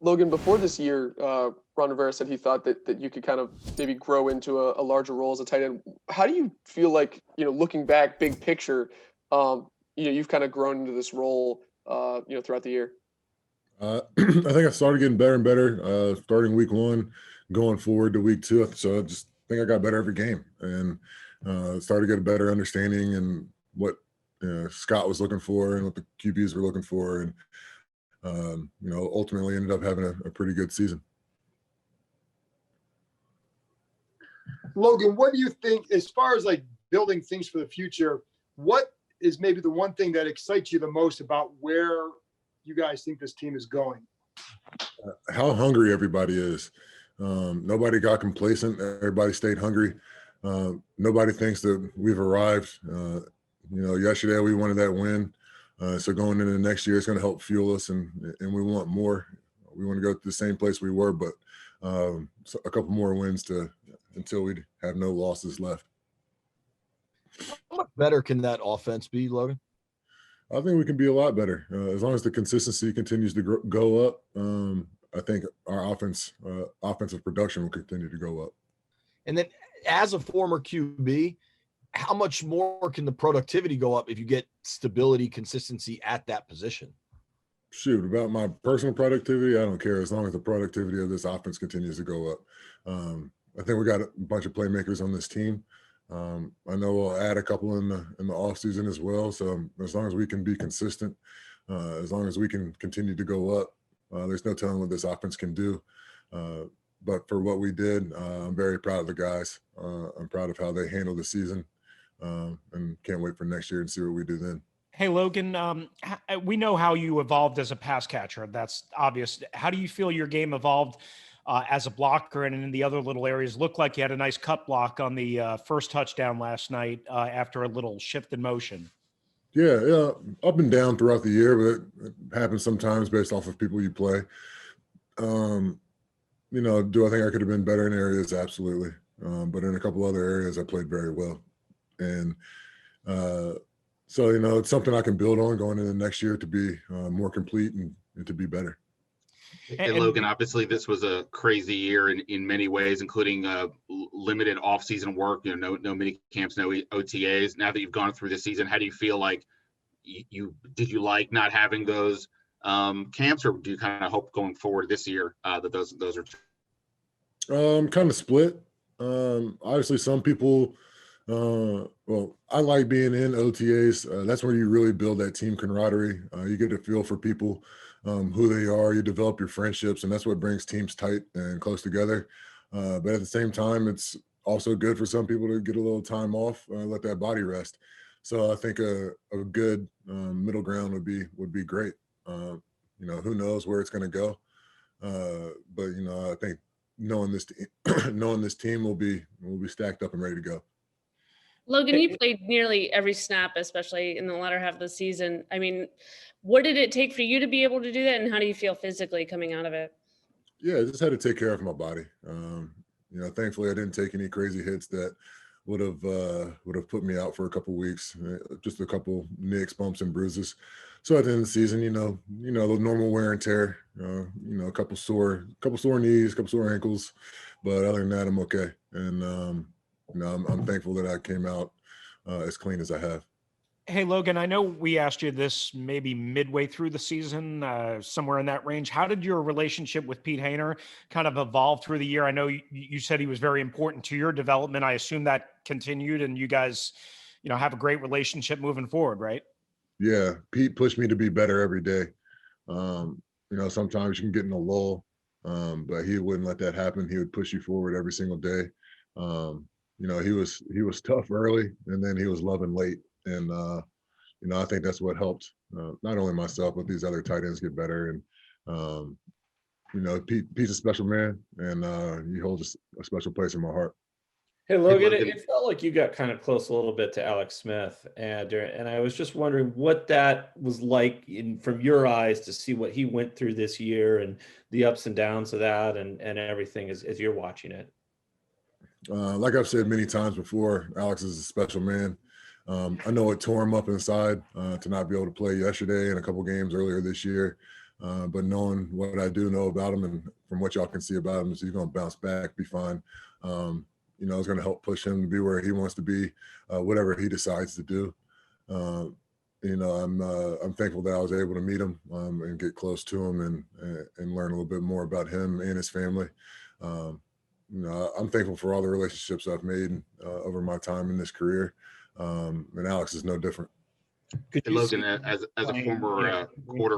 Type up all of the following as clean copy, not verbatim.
Logan, before this year, Ron Rivera said he thought that you could kind of maybe grow into a larger role as a tight end. How do you feel like, looking back, big picture, you've kind of grown into this role, throughout the year? I think I started getting better and better, starting week one, going forward to week two. So I just think I got better every game and started to get a better understanding and what Scott was looking for and what the QBs were looking for. And, ultimately ended up having a pretty good season. Logan, what do you think as far as like building things for the future? What is maybe the one thing that excites you the most about where you guys think this team is going? How hungry everybody is. Nobody got complacent. Everybody stayed hungry. Nobody thinks that we've arrived. Yesterday we wanted that win. So going into the next year, it's going to help fuel us, and we want more. We want to go to the same place we were, but so a couple more wins until we have no losses left. How much better can that offense be, Logan? I think we can be a lot better as long as the consistency continues to go up. I think our offensive production will continue to go up. And then, as a former QB, how much more can the productivity go up if you get stability, consistency at that position? Shoot, about my personal productivity, I don't care as long as the productivity of this offense continues to go up. I think we got a bunch of playmakers on this team. I know we'll add a couple in the offseason as well. So as long as we can be consistent, as long as we can continue to go up, there's no telling what this offense can do. But for what we did, I'm very proud of the guys. I'm proud of how they handled the season. And can't wait for next year and see what we do then. Hey, Logan, we know how you evolved as a pass catcher. That's obvious. How do you feel your game evolved as a blocker and in the other little areas? Looked like you had a nice cut block on the first touchdown last night after a little shift in motion. Yeah, up and down throughout the year, but it happens sometimes based off of people you play. Do I think I could have been better in areas? Absolutely. But in a couple other areas, I played very well. And so, it's something I can build on going into next year to be more complete and to be better. And Logan, obviously this was a crazy year in many ways, including limited off-season work, no mini camps, no OTAs. Now that you've gone through the season, how do you feel like did you like not having those camps, or do you kind of hope going forward this year that those are kind of split. Obviously some people I like being in OTAs. That's where you really build that team camaraderie. You get a feel for people, who they are. You develop your friendships, and that's what brings teams tight and close together. But at the same time, it's also good for some people to get a little time off, let that body rest. So I think a good middle ground would be great. Who knows where it's going to go, but I think knowing this team will be stacked up and ready to go. Logan, you played nearly every snap, especially in the latter half of the season. I mean, what did it take for you to be able to do that, and how do you feel physically coming out of it? Yeah, I just had to take care of my body. Thankfully I didn't take any crazy hits that would have put me out for a couple weeks. Just a couple nicks, bumps, and bruises. So at the end of the season, the normal wear and tear. A couple sore knees, couple sore ankles, but other than that, I'm okay. And I'm thankful that I came out as clean as I have. Hey, Logan, I know we asked you this maybe midway through the season, somewhere in that range. How did your relationship with Pete Hainer kind of evolve through the year? I know you said he was very important to your development. I assume that continued, and you guys, have a great relationship moving forward, right? Yeah, Pete pushed me to be better every day. Sometimes you can get in a lull, but he wouldn't let that happen. He would push you forward every single day. He was tough early, and then he was loving late. And, I think that's what helped not only myself, but these other tight ends get better. And, Pete's a special man, and he holds a special place in my heart. Hey, Logan, it felt like you got kind of close a little bit to Alex Smith. And I was just wondering what that was like from your eyes to see what he went through this year and the ups and downs of that and everything as you're watching it. Like I've said many times before, Alex is a special man. I know it tore him up inside to not be able to play yesterday and a couple games earlier this year. But knowing what I do know about him and from what y'all can see about him is he's going to bounce back, be fine. It's going to help push him to be where he wants to be, whatever he decides to do. I'm thankful that I was able to meet him and get close to him and learn a little bit more about him and his family. I'm thankful for all the relationships I've made over my time in this career, and Alex is no different. Hey, Logan, as a former quarter.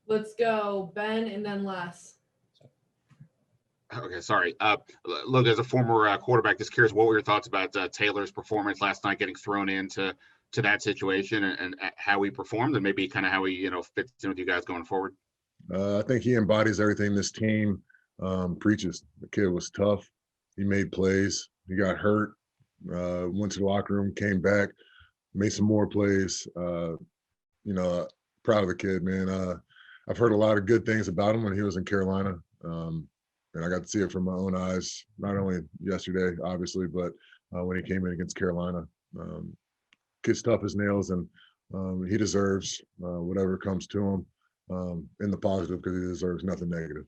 Let's go, Ben, and then Les. Okay, sorry. Logan, as a former quarterback, just curious, what were your thoughts about Taylor's performance last night, getting thrown into that situation, and how he performed, and maybe kind of how he fits in with you guys going forward? I think he embodies everything this team preaches. The kid was tough. He made plays. He got hurt. Went to the locker room, came back, made some more plays. Proud of the kid, man. I've heard a lot of good things about him when he was in Carolina. And I got to see it from my own eyes, not only yesterday, obviously, but when he came in against Carolina. Kid's tough as nails, and he deserves whatever comes to him in the positive, because he deserves nothing negative.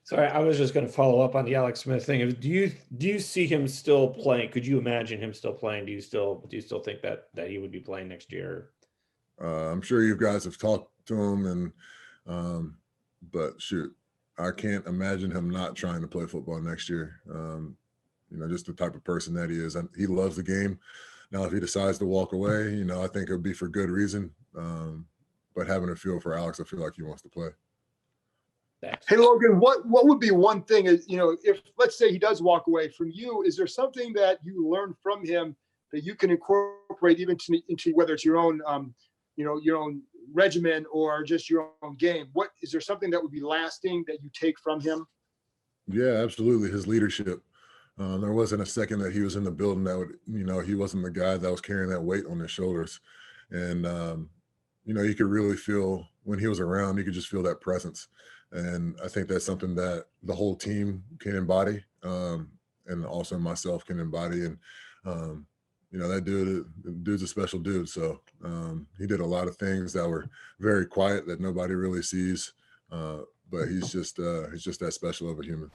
Sorry, I was just going to follow up on the Alex Smith thing. Do you see him still playing? Could you imagine him still playing? Do you still think that he would be playing next year? I'm sure you guys have talked to him, but shoot, I can't imagine him not trying to play football next year. Just the type of person that he is. And he loves the game. Now, if he decides to walk away, I think it'll be for good reason. But having a feel for Alex, I feel like he wants to play. Thanks. Hey, Logan, what would be one thing is, if let's say he does walk away from you, is there something that you learned from him that you can incorporate even into whether it's your own, your own regimen or just your own game? What is there something that would be lasting that you take from him? Yeah, absolutely. His leadership. There wasn't a second that he was in the building that would, he wasn't the guy that was carrying that weight on his shoulders. And, you could really feel when he was around, you could just feel that presence. And I think that's something that the whole team can embody, and also myself can embody. And, that dude's a special dude. So he did a lot of things that were very quiet that nobody really sees. But he's just that special of a human.